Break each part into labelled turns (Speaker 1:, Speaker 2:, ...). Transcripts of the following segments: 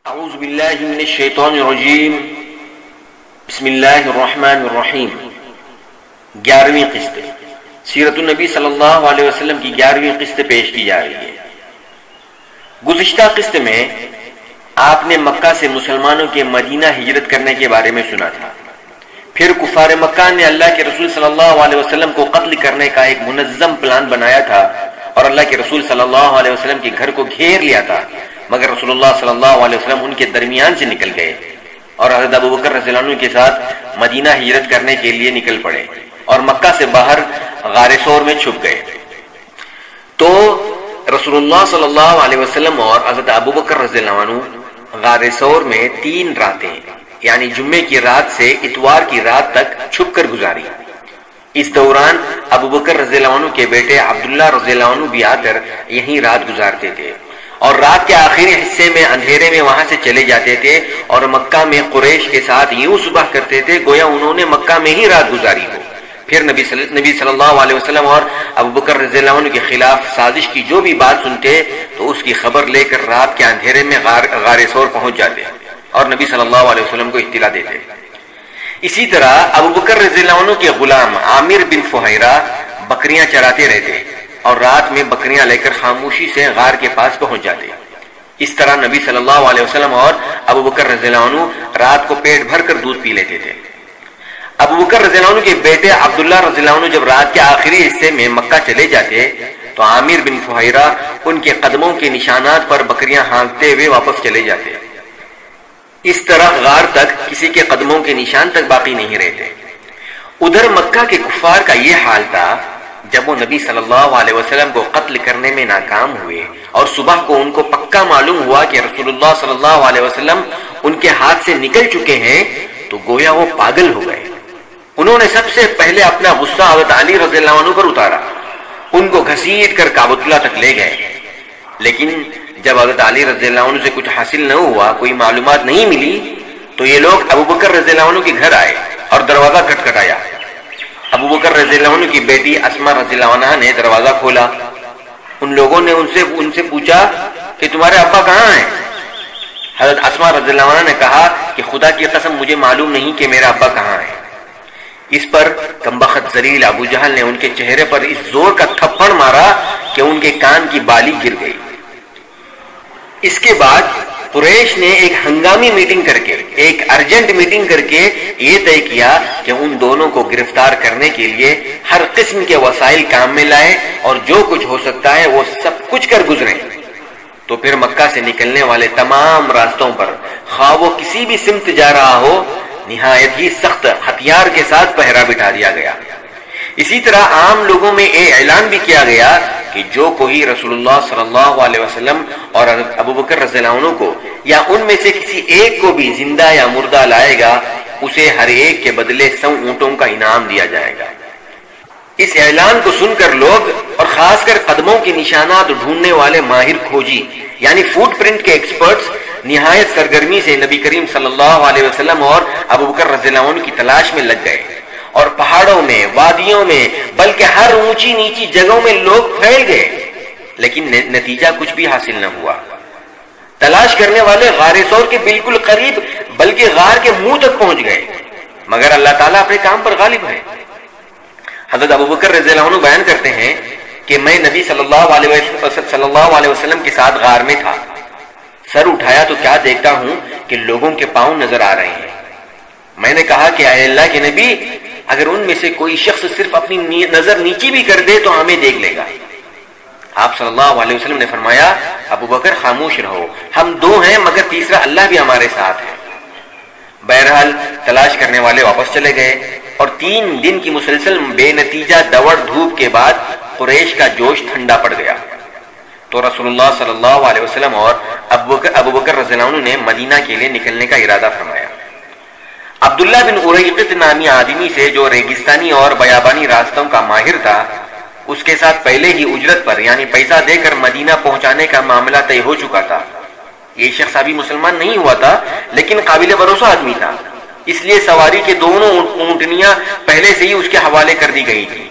Speaker 1: اعوذ باللہ من الشیطان الرجیم بسم اللہ الرحمن الرحیم 11ویں قسط سیرت النبی صلی اللہ علیہ وسلم کی 11ویں قسط پیش کی جا رہی ہے۔ گزشتہ قسط میں آپ نے مکہ سے مسلمانوں کے مدینہ ہجرت کرنے کے بارے میں سنا تھا۔ پھر کفار مکہ نے اللہ کے رسول صلی اللہ علیہ وسلم کو قتل کرنے کا ایک منظم پلان بنایا تھا اور اللہ کے رسول صلی اللہ علیہ وسلم کے گھر کو گھیر لیا تھا، مگر رسول اللہ صلی اللہ علیہ وسلم ان کے درمیان سے نکل گئے اور حضرت ابوبکر رضی اللہ عنہ کے ساتھ مدینہ ہجرت کرنے کے لیے نکل پڑے اور مکہ سے باہر غار ثور میں چھپ گئے۔ تو رسول اللہ صلی اللہ علیہ وسلم اور حضرت ابوبکر رضی اللہ عنہ غار ثور میں 3 راتیں یعنی جمعے کی رات سے اتوار کی رات تک چھپ کر گزاری۔ اس دوران ابوبکر رضی اللہ عنہ کے بیٹے عبداللہ رضی اللہ عنہ بھی آ کر یہیں رات گزارتے تھے اور رات کے آخری حصے میں اندھیرے میں وہاں سے چلے جاتے تھے اور مکہ میں قریش کے ساتھ یوں صبح کرتے تھے گویا انہوں نے مکہ میں ہی رات گزاری ہو۔ پھر نبی صلی اللہ علیہ وسلم اور ابوبکر رضی اللہ عنہ کے خلاف سازش کی جو بھی بات سنتے تو اس کی خبر لے کر رات کے اندھیرے میں غار ثور پہنچ جاتے اور نبی صلی اللہ علیہ وسلم کو اطلاع دیتے۔ اسی طرح ابوبکر رضی اللہ عنہ کے غلام عامر بن فہیرہ بکریاں چراتے رہتے اور رات میں بکریاں لے کر خاموشی سے غار کے پاس پہنچ جاتے۔ اس طرح نبی صلی اللہ علیہ وسلم اور ابوبکر رضی اللہ عنہ رات کو پیٹ بھر کر دودھ پی لیتے تھے۔ ابوبکر رضی اللہ عنہ کے بیٹے عبداللہ رضی اللہ عنہ جب رات کے آخری حصے میں مکہ چلے جاتے تو عامر بن فہیرہ ان کے قدموں کے نشانات پر بکریاں ہانکتے ہوئے واپس چلے جاتے۔ اس طرح غار تک کسی کے قدموں کے نشان تک باقی نہیں رہتے۔ ادھر مکہ کے کفار کا یہ حال تھا جب وہ نبی صلی اللہ علیہ وسلم کو قتل کرنے میں ناکام ہوئے اور صبح کو ان کو پکا معلوم ہوا کہ رسول اللہ صلی اللہ علیہ وسلم ان کے ہاتھ سے نکل چکے ہیں تو گویا وہ پاگل ہو گئے۔ انہوں نے سب سے پہلے اپنا غصہ حضرت علی رضی اللہ عنہ پر اتارا، ان کو گھسیٹ کر کعبۃ اللہ تک لے گئے۔ لیکن جب حضرت علی رضی اللہ عنہ سے کچھ حاصل نہ ہوا، کوئی معلومات نہیں ملی، تو یہ لوگ ابوبکر رضی اللہ عنہ کے گھر آئے اور دروازہ کھٹکھٹایا۔ ابوبکر رضی اللہ عنہ کی بیٹی اسماء رضی اللہ عنہ نے دروازہ کھولا۔ ان لوگوں نے ان سے پوچھا کہ تمہارے ابا کہاں ہیں؟ حضرت اسماء رضی اللہ عنہ نے کہا کہ خدا کی قسم مجھے معلوم نہیں کہ میرا ابا کہاں ہے۔ اس پر کمبخت ذلیل ابو جہل نے ان کے چہرے پر اس زور کا تھپڑ مارا کہ ان کے کان کی بالی گر گئی۔ اس کے بعد قریش نے ایک ہنگامی میٹنگ کر کے ایک ارجنٹ میٹنگ کر کے یہ طے کیا کہ ان دونوں کو گرفتار کرنے کے لیے ہر قسم کے وسائل کام میں لائے اور جو کچھ ہو سکتا ہے وہ سب کچھ کر گزریں۔ تو پھر مکہ سے نکلنے والے تمام راستوں پر خواہ وہ کسی بھی سمت جا رہا ہو نہایت ہی سخت ہتھیار کے ساتھ پہرا بٹھا دیا گیا۔ اسی طرح عام لوگوں میں یہ اعلان بھی کیا گیا کہ جو کوئی رسول اللہ صلی اللہ علیہ وسلم اور ابوبکر رضی اللہ عنہ کو یا ان میں سے کسی ایک کو بھی زندہ یا مردہ لائے گا اسے ہر ایک کے بدلے 100 اونٹوں کا انعام دیا جائے گا۔ اس اعلان کو سن کر لوگ اور خاص کر قدموں کے نشانات ڈھونڈنے والے ماہر کھوجی یعنی فوٹ پرنٹ کے ایکسپرٹس نہایت سرگرمی سے نبی کریم صلی اللہ علیہ وسلم اور ابوبکر رضی اللہ عنہ کی تلاش میں لگ گئے اور پہاڑوں میں، وادیوں میں، بلکہ ہر اونچی نیچی جگہوں میں لوگ پھیل گئے، لیکن نتیجہ کچھ بھی حاصل نہ ہوا۔ تلاش کرنے والے غار ثور کے بالکل قریب بلکہ غار کے منہ تک پہنچ گئے، مگر اللہ تعالیٰ اپنے کام پر غالب ہے۔ حضرت ابوبکر رضی اللہ عنہ بیان کرتے ہیں کہ میں نبی صلی اللہ علیہ وسلم کے ساتھ غار میں تھا، سر اٹھایا تو کیا دیکھتا ہوں کہ لوگوں کے پاؤں نظر آ رہے ہیں۔ میں نے کہا کہ اے اللہ کے نبی، اگر ان میں سے کوئی شخص صرف اپنی نظر نیچی بھی کر دے تو ہمیں دیکھ لے گا۔ آپ صلی اللہ علیہ وسلم نے فرمایا ابوبکر خاموش رہو، ہم 2 ہیں مگر تیسرا اللہ بھی ہمارے ساتھ ہے۔ بہرحال تلاش کرنے والے واپس چلے گئے اور 3 دن کی مسلسل بے نتیجہ دوڑ دھوپ کے بعد قریش کا جوش ٹھنڈا پڑ گیا تو رسول اللہ صلی اللہ علیہ وسلم اور ابوبکر رضی اللہ عنہ نے مدینہ کے لیے نکلنے کا ارادہ فرمایا۔ عبداللہ بن اریقط نامی آدمی سے جو ریگستانی اور بیابانی راستوں کا ماہر تھا، اس کے ساتھ پہلے ہی اجرت پر یعنی پیسہ دے کر مدینہ پہنچانے کا معاملہ طے ہو چکا تھا۔ یہ شخص ابھی مسلمان نہیں ہوا تھا لیکن قابل بھروسہ آدمی تھا، اس لیے سواری کے دونوں اونٹنیاں پہلے سے ہی اس کے حوالے کر دی گئی تھی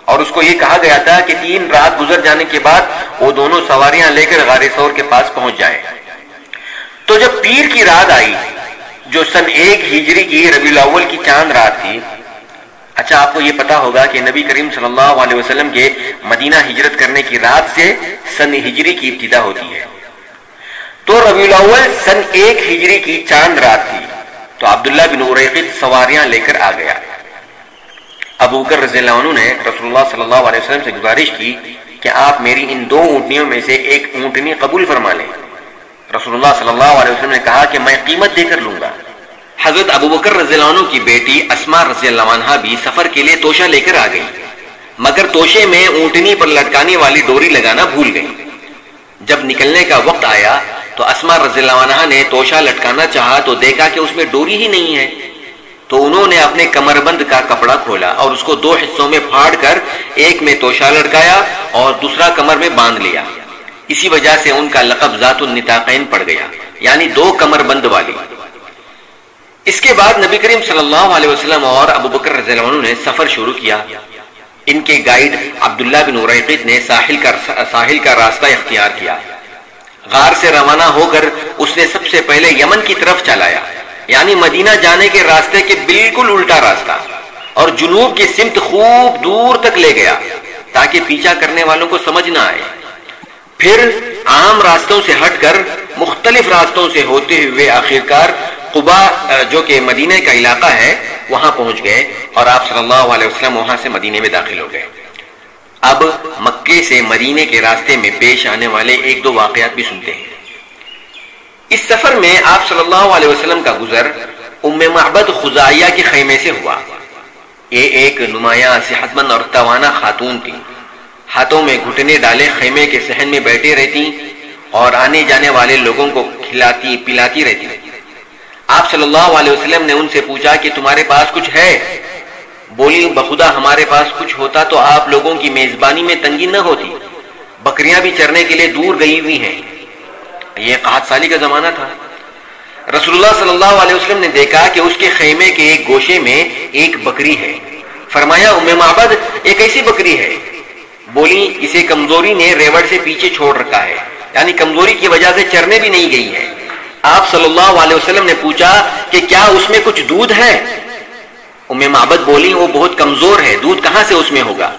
Speaker 1: اور اس کو یہ کہا گیا تھا کہ 3 رات گزر جانے کے بعد وہ دونوں سواریاں لے کر غار ثور کے پاس پہنچ جائے۔ تو جب پیر کی رات آئی جو سن 1 ہجری کی ربیع الاول کی چاند رات تھی. اچھا آپ کو یہ پتا ہوگا کہ نبی کریم صلی اللہ علیہ وسلم کے مدینہ ہجرت کرنے کی رات سے سن ہجری کی ابتدا ہوتی ہے. تو ربیع الاول سن 1 ہجری کی چاند رات تھی. تو عبداللہ بن اریقط سواریاں لے کر آ گیا. ابو بکر رضی اللہ عنہ نے رسول اللہ صلی اللہ علیہ وسلم سے گزارش کی کہ آپ میری ان 2 اونٹنیوں میں سے ایک اونٹنی قبول فرما لیں. رسول اللہ صلی اللہ علیہ وسلم نے کہا کہ میں قیمت دے کر لوں گا. حضرت ابو بکر رضی اللہ عنہ کی بیٹی اسماء رضی اللہ عنہا بھی سفر کے لیے توشہ لے کر آ گئی، مگر توشے میں اونٹنی پر لٹکانے والی ڈوری لگانا بھول گئی. جب نکلنے کا وقت آیا تو اسماء رضی اللہ عنہا نے توشہ لٹکانا چاہا تو دیکھا کہ اس میں ڈوری ہی نہیں ہے. تو انہوں نے اپنے کمر بند کا کپڑا کھولا اور اس کو 2 حصوں میں پھاڑ کر ایک میں توشہ لٹکایا اور دوسرا کمر میں باندھ لیا. اسی وجہ سے ان کا لقب ذات النطاقین پڑ گیا، یعنی 2 کمر بند والی. اس کے بعد نبی کریم صلی اللہ علیہ وسلم اور ابو بکر رضی اللہ عنہ نے سفر شروع کیا. ان کے گائیڈ عبداللہ بن اریقط نے ساحل کا راستہ اختیار کیا. غار سے روانہ ہو کر اس نے سب سے پہلے یمن کی طرف چلایا، یعنی مدینہ جانے کے راستے کے بالکل الٹا راستہ، اور جنوب کی سمت خوب دور تک لے گیا تاکہ پیچھا کرنے والوں کو سمجھ نہ آئے. پھر عام راستوں سے ہٹ کر مختلف راستوں سے ہوتے ہوئے آخرکار قبا جو کہ مدینہ کا علاقہ ہے وہاں پہنچ گئے اور آپ صلی اللہ علیہ وسلم وہاں سے مدینے میں داخل ہو گئے. اب مکے سے مدینے کے راستے میں پیش آنے والے 1-2 واقعات بھی سنتے ہیں. اس سفر میں آپ صلی اللہ علیہ وسلم کا گزر ام معبد خزاعیہ کے خیمے سے ہوا. یہ ایک نمایاں صحت مند اور توانا خاتون تھی. ہاتھوں میں گھٹنے ڈالے خیمے کے صحن میں بیٹھے رہتی اور آنے جانے والے لوگوں کو کھلاتی پلاتی رہتی. آپ صلی اللہ علیہ وسلم نے ان سے پوچھا کہ تمہارے پاس کچھ ہے؟ بولی بخدا ہمارے پاس کچھ ہوتا تو آپ لوگوں کی میزبانی میں تنگی نہ ہوتی. بکریاں بھی چرنے کے لیے دور گئی ہوئی ہیں. یہ قحط سالی کا زمانہ تھا. رسول اللہ صلی اللہ علیہ وسلم نے دیکھا کہ اس کے خیمے کے ایک گوشے میں ایک بکری ہے. فرمایا ام معبد یہ کیسی بکری ہے؟ بولی اسے کمزوری نے ریوڑ سے پیچھے چھوڑ رکھا ہے، یعنی کمزوری کی وجہ سے چرنے بھی نہیں گئی ہے. آپ صلی اللہ علیہ وسلم نے پوچھا کہ کیا اس میں کچھ دودھ ہے؟ ام معبد بولی وہ بہت کمزور ہے، دودھ کہاں سے اس میں ہوگا؟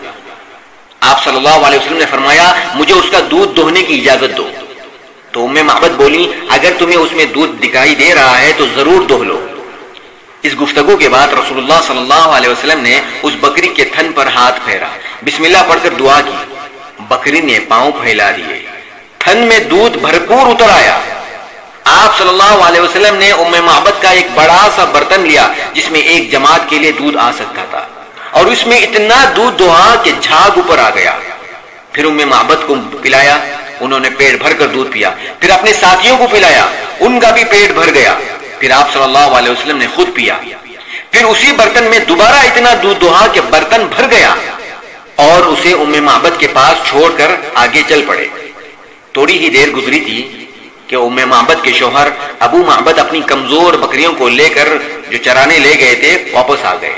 Speaker 1: آپ صلی اللہ علیہ وسلم نے فرمایا مجھے اس کا دودھ دوہنے کی اجازت دو. تو ام معبد بولی اگر تمہیں اس میں دودھ دکھائی دے رہا ہے تو ضرور دوہ لو. اس گفتگو کے بعد رسول اللہ صلی اللہ علیہ وسلم نے اس بکری کے تھن پر ہاتھ پھیرا، بسم اللہ پڑھ کر دعا کی. بکری نے پاؤں پھیلا دیے، تھن میں دودھ بھرپور اتر آیا. آپ صلی اللہ علیہ وسلم نے ام معبد کا ایک بڑا سا برتن لیا جس میں ایک جماعت کے لیے دودھ آ سکتا تھا، اور اس میں اتنا دودھ دہا کہ جھاگ اوپر آ گیا. پھر ام معبد کو پلایا، انہوں نے پیٹ بھر کر دودھ پیا. پھر اپنے ساتھیوں کو پلایا، ان کا بھی پیٹ بھر گیا. پھر آپ صلی اللہ علیہ وسلم نے خود پیا. پھر اسی برتن میں دوبارہ اتنا دودھ دہا کہ برتن بھر گیا، اور اسے ام معبد کے پاس چھوڑ کر آگے چل پڑے. تھوڑی ہی دیر گزری تھی کہ ام معبد کے شوہر ابو معبد اپنی کمزور بکریوں کو لے کر جو چرانے لے گئے تھے واپس آ گئے.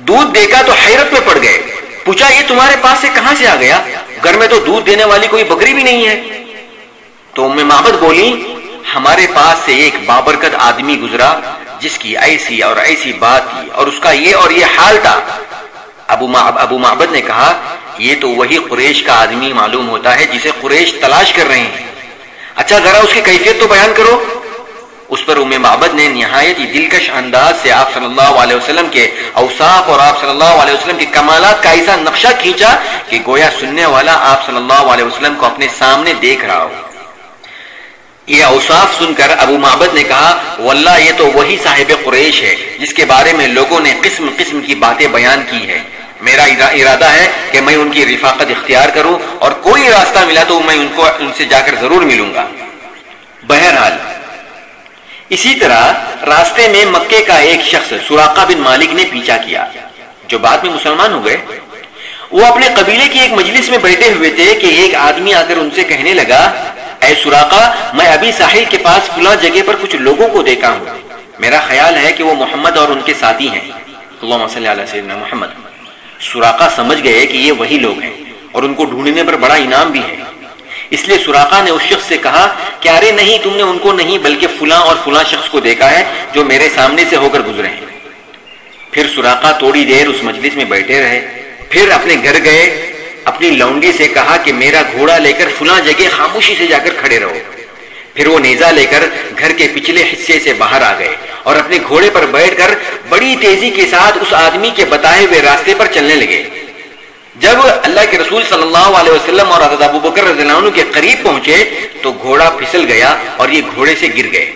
Speaker 1: دودھ دیکھا تو حیرت میں پڑ گئے. پوچھا یہ تمہارے پاس سے کہاں سے آ گیا؟ گھر میں تو دودھ دینے والی کوئی بکری بھی نہیں ہے. تو ام معبد بولی ہمارے پاس سے ایک بابرکت آدمی گزرا جس کی ایسی اور ایسی بات تھی اور اس کا یہ اور یہ حال تھا. ابو معبد نے کہا یہ تو وہی قریش کا آدمی معلوم ہوتا ہے جسے قریش تلاش کر رہے ہیں. اچھا ذرا اس کی کیفیت تو بیان کرو. اس پر ام معبد نے نہایت ہی دلکش انداز سے آپ صلی اللہ علیہ وسلم کے اوصاف اور آپ صلی اللہ علیہ وسلم کے کمالات کا ایسا نقشہ کھینچا کہ گویا سننے والا آپ صلی اللہ علیہ وسلم کو اپنے سامنے دیکھ رہا ہو. یہ اوصاف سن کر ابو معبد نے کہا واللہ یہ تو وہی صاحب قریش ہے جس کے بارے میں لوگوں نے قسم قسم کی باتیں بیان کی ہے. میرا ارادہ ہے کہ میں ان کی رفاقت اختیار کروں اور کوئی راستہ ملا تو میں ان سے جا کر ضرور ملوں گا. بہرحال اسی طرح راستے میں مکے کا ایک شخص سراقہ بن مالک نے پیچھا کیا جو بعد میں مسلمان ہو گئے. وہ اپنے قبیلے کی ایک مجلس میں بیٹھے ہوئے تھے کہ ایک آدمی آ کر ان سے کہنے لگا اے سراقہ میں ابھی ساحل کے پاس فلاں جگہ پر کچھ لوگوں کو دیکھا ہوں. میرا خیال ہے کہ وہ محمد اور ان کے ساتھی ہیں. اللہم صلی علی سیدنا محمد. سراقہ سمجھ گئے کہ یہ وہی لوگ ہیں اور ان کو ڈھونڈنے پر بڑا انعام بھی ہے. اس لیے سراقہ نے اس شخص سے کہا کہ ارے نہیں، تم نے ان کو نہیں بلکہ فلاں اور فلاں شخص کو دیکھا ہے جو میرے سامنے سے ہو کر گزرے ہیں۔ پھر سراقہ تھوڑی دیر اس مجلس میں بیٹھے رہے، پھر اپنے گھر گئے، اپنی لونڈی سے کہا کہ میرا گھوڑا لے کر فلاں جگہ خاموشی سے جا کر کھڑے رہو۔ پھر وہ نیزہ لے کر گھر کے پچھلے حصے سے باہر آ گئے اور اپنے گھوڑے پر بیٹھ کر بڑی تیزی کے ساتھ اس آدمی کے بتائے ہوئے راستے پر چلنے لگے۔ جب اللہ کے رسول صلی اللہ علیہ وسلم اور حضرت ابوبکر رضی اللہ عنہ کے قریب پہنچے تو گھوڑا پھسل گیا اور یہ گھوڑے سے گر گئے۔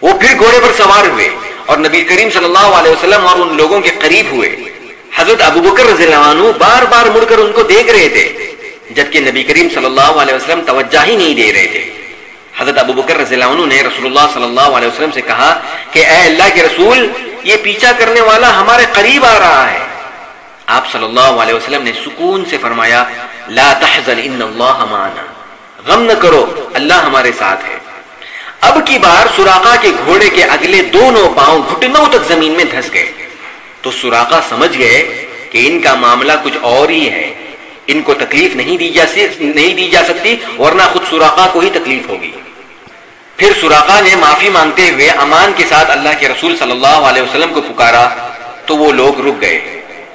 Speaker 1: وہ پھر گھوڑے پر سوار ہوئے اور نبی کریم صلی اللہ علیہ وسلم اور ان لوگوں کے قریب ہوئے۔ حضرت ابوبکر رضی اللہ عنہ بار بار مڑ کر ان کو دیکھ رہے تھے، جبکہ نبی کریم صلی اللہ علیہ وسلم توجہ ہی نہیں دے رہے تھے۔ حضرت ابوبکر رضی اللہ عنہ نے رسول اللہ صلی اللہ علیہ وسلم سے کہا کہ اے اللہ کے رسول، یہ پیچھا کرنے والا ہمارے قریب آ رہا ہے۔ آپ صلی اللہ علیہ وسلم نے سکون سے فرمایا لا تحزن ان اللہ معنا، غم نہ کرو، اللہ ہمارے ساتھ ہے۔ اب کی بار سراقہ کے گھوڑے کے اگلے دونوں پاؤں گھٹنوں تک زمین میں دھس گئے تو سراقہ سمجھ گئے کہ ان کا معاملہ کچھ اور ہی ہے، ان کو تکلیف نہیں دی جا سکتی ورنہ خود سراقہ کو ہی تکلیف ہوگی۔ پھر سراقہ نے معافی مانگتے ہوئے امان کے ساتھ اللہ کے رسول صلی اللہ علیہ وسلم کو پکارا تو وہ لوگ رک گئے۔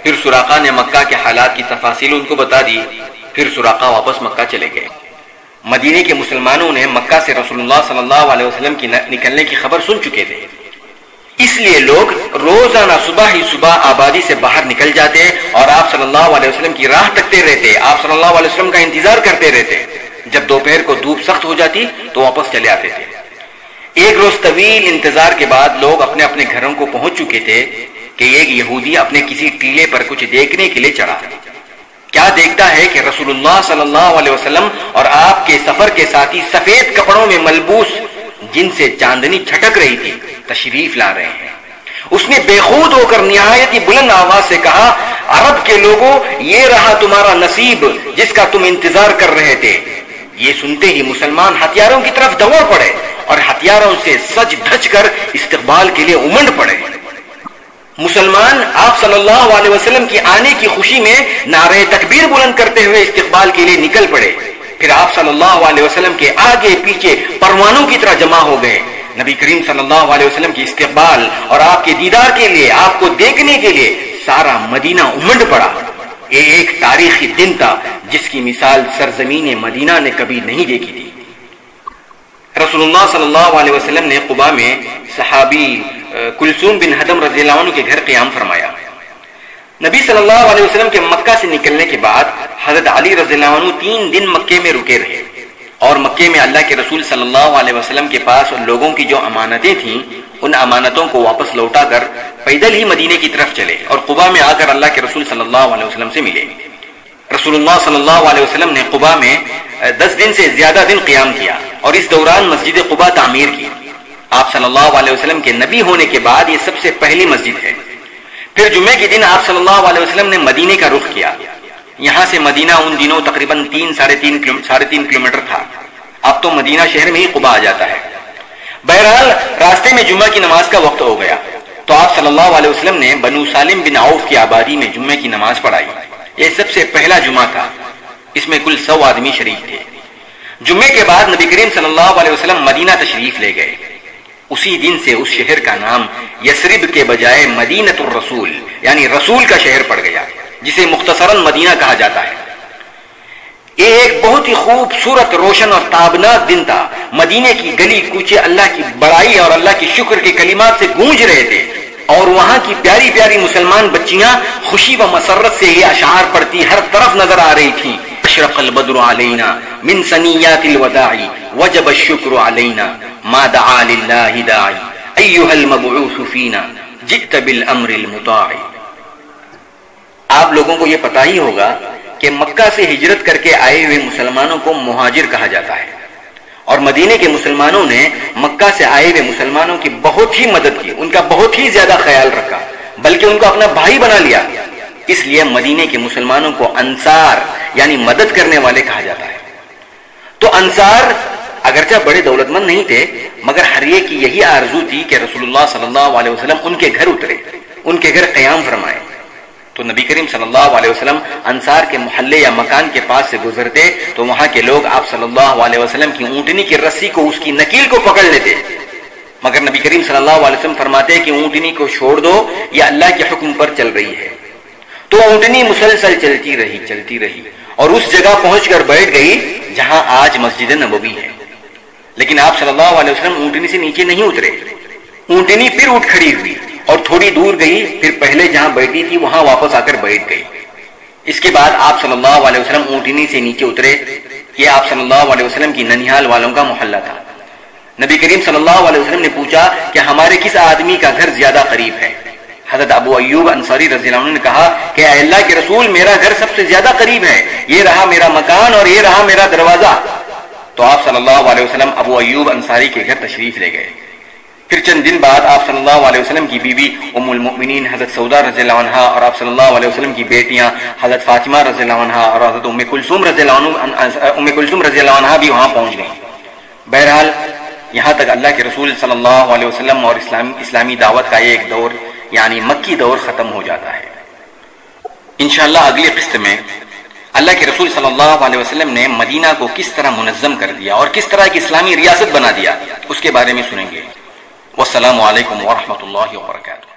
Speaker 1: پھر سراقہ نے مکہ کے حالات کی تفاصیل ان کو بتا دی۔ پھر سراقہ واپس مکہ چلے گئے۔ مدینے کے مسلمانوں نے مکہ سے رسول اللہ صلی اللہ علیہ وسلم کی نکلنے کی خبر سن چکے تھے، اس لیے لوگ روزانہ صبح ہی صبح آبادی سے باہر نکل جاتے اور آپ صلی اللہ علیہ وسلم کی راہ تکتے رہتے، آپ صلی اللہ علیہ وسلم کا انتظار کرتے رہتے۔ جب دوپہر کو دھوپ سخت ہو جاتی تو واپس چلے آتے تھے۔ ایک روز طویل انتظار کے بعد لوگ اپنے اپنے گھروں کو پہنچ چکے تھے کہ ایک یہودی اپنے کسی ٹیلے پر کچھ دیکھنے کے لیے چڑھا۔ کیا دیکھتا ہے کہ رسول اللہ صلی اللہ علیہ وسلم اور آپ کے سفر کے ساتھی سفید کپڑوں میں ملبوس، جن سے چاندنی چھٹک رہی تھی، تشریف لا رہے ہیں۔ اس نے بے خود ہو کر نہایت ہی بلند آواز سے کہا عرب کے لوگوں، یہ رہا تمہارا نصیب جس کا تم انتظار کر رہے تھے۔ یہ سنتے ہی مسلمان ہتھیاروں کی طرف دوڑ پڑے اور ہتھیاروں سے سج دھج کر استقبال کے لیے امنڈ پڑے۔ مسلمان آپ صلی اللہ علیہ وسلم کی آنے کی خوشی میں نعرہ تکبیر بلند کرتے ہوئے استقبال کے لیے نکل پڑے۔ پھر آپ صلی اللہ علیہ وسلم کے آگے پیچھے پروانوں کی طرح جمع ہو گئے۔ نبی کریم صلی اللہ علیہ وسلم کی استقبال اور آپ کے دیدار کے لیے، آپ کو دیکھنے کے لیے سارا مدینہ امنڈ پڑا۔ یہ ایک تاریخی دن تھا جس کی مثال سرزمین مدینہ نے کبھی نہیں دیکھی تھی۔ رسول اللہ صلی اللہ علیہ وسلم نے قباء میں صحابی کلثوم بن حدم رضی اللہ عنہ کے گھر قیام فرمایا۔ نبی صلی اللہ علیہ وسلم کے مکہ سے نکلنے کے بعد حضرت علی رضی اللہ عنہ 3 دن مکے میں رکے رہے اور مکے میں اللہ کے رسول صلی اللہ علیہ وسلم کے پاس ان لوگوں کی جو امانتیں تھیں ان امانتوں کو واپس لوٹا کر پیدل ہی مدینے کی طرف چلے اور قباء میں آ کر اللہ کے رسول صلی اللہ علیہ وسلم سے ملے۔ رسول اللہ صلی اللہ علیہ وسلم نے قباء میں 10 دن سے زیادہ دن قیام کیا اور اس دوران مسجد قباء تعمیر کی۔ آپ صلی اللہ علیہ وسلم کے نبی ہونے کے بعد یہ سب سے پہلی مسجد ہے۔ پھر جمعے کے دن آپ صلی اللہ علیہ وسلم نے مدینے کا رخ کیا۔ یہاں سے مدینہ ان دنوں تقریباً 3.5 کلومیٹر تھا۔ اب تو مدینہ شہر میں ہی قباء آ جاتا ہے۔ بہرحال راستے میں جمعہ کی نماز کا وقت ہو گیا تو آپ صلی اللہ علیہ وسلم نے بنو سالم بن عوف کی آبادی میں جمعے کی نماز پڑھائی۔ یہ سب سے پہلا جمعہ تھا، اس میں کل 100 آدمی شریک تھے۔ جمعے کے بعد نبی کریم صلی اللہ علیہ وسلم مدینہ تشریف لے گئے۔ اسی دن سے اس شہر کا نام یثرب کے بجائے مدینۃ الرسول یعنی رسول کا شہر پڑ گیا، جسے مختصراً مدینہ کہا جاتا ہے۔ یہ ایک بہت ہی خوبصورت، روشن اور تابناک دن تھا۔ مدینے کی گلی کوچے اللہ کی بڑائی اور اللہ کی شکر کے کلمات سے گونج رہے تھے اور وہاں کی پیاری پیاری مسلمان بچیاں خوشی و مسرت سے یہ اشعار پڑھتی ہر طرف نظر آ رہی تھیں۔ اشرق البدر علینا من ثنیات الوداع وجب الشکر علینا ما دعا للہ داعی ایھا المبعوث فینا جئت بالامر المطاع۔ آپ لوگوں کو یہ پتہ ہی ہوگا کہ مکہ سے ہجرت کر کے آئے ہوئے مسلمانوں کو مہاجر کہا جاتا ہے، اور مدینے کے مسلمانوں نے مکہ سے آئے ہوئے مسلمانوں کی بہت ہی مدد کی، ان کا بہت ہی زیادہ خیال رکھا، بلکہ ان کو اپنا بھائی بنا لیا۔ اس لیے مدینے کے مسلمانوں کو انصار یعنی مدد کرنے والے کہا جاتا ہے۔ تو انصار اگرچہ بڑے دولت مند نہیں تھے، مگر ہر ایک کی یہی آرزو تھی کہ رسول اللہ صلی اللہ علیہ وسلم ان کے گھر اترے، ان کے گھر قیام فرمائے۔ تو نبی کریم صلی اللہ علیہ وسلم انصار کے محلے یا مکان کے پاس سے گزرتے تو وہاں کے لوگ آپ صلی اللہ علیہ وسلم کی اونٹنی کی رسی کو، اس کی نکیل کو پکڑ لیتے، مگر نبی کریم صلی اللہ علیہ وسلم فرماتے کہ اونٹنی کو چھوڑ دو، یہ اللہ کے حکم پر چل رہی ہے۔ تو اونٹنی مسلسل چلتی رہی اور اس جگہ پہنچ کر بیٹھ گئی جہاں آج مسجد نبوی ہے۔ لیکن آپ صلی اللہ علیہ وسلم اونٹنی سے نیچے نہیں اترے، اونٹنی پھر اٹھ کھڑی ہوئی اور تھوڑی دور گئی، پھر پہلے جہاں بیٹھی تھی وہاں واپس آ کر بیٹھ گئی۔ اس کے بعد آپ صلی اللہ علیہ وسلم اونٹنی سے نیچے اترے۔ یہ آپ صلی اللہ علیہ وسلم کی ننیال والوں کا محلہ تھا۔ نبی کریم صلی اللہ علیہ وسلم نے پوچھا کہ ہمارے کس آدمی کا گھر زیادہ قریب ہے؟ حضرت ابو ایوب انصاری رضی اللہ عنہ نے کہا کہ اے اللہ کے رسول، میرا گھر سب سے زیادہ قریب ہے، یہ رہا میرا مکان اور یہ رہا میرا دروازہ۔ تو آپ صلی اللہ علیہ وسلم ابو ایوب انصاری کے گھر تشریف لے گئے۔ پھر چند دن بعد آپ صلی اللہ علیہ وسلم کی بیوی ام المؤمنین حضرت سودا رضی اللہ عنہا اور آپ صلی اللہ علیہ وسلم کی بیٹیاں حضرت فاطمہ رضی اللہ عنہا اور حضرت ام کلثوم رضی اللہ عنہا بھی وہاں پہنچ گئیں۔ بہرحال یہاں تک اللہ کے رسول صلی اللہ علیہ وسلم اور اسلامی دعوت کا ایک دور یعنی مکی دور ختم ہو جاتا ہے۔ انشاءاللہ اگلی قسط میں اللہ کے رسول صلی اللہ علیہ وسلم نے مدینہ کو کس طرح منظم کر دیا اور کس طرح کی اسلامی ریاست بنا دیا، اس کے بارے میں سنیں گے۔ والسلام علیکم ورحمۃ اللہ وبرکاتہ۔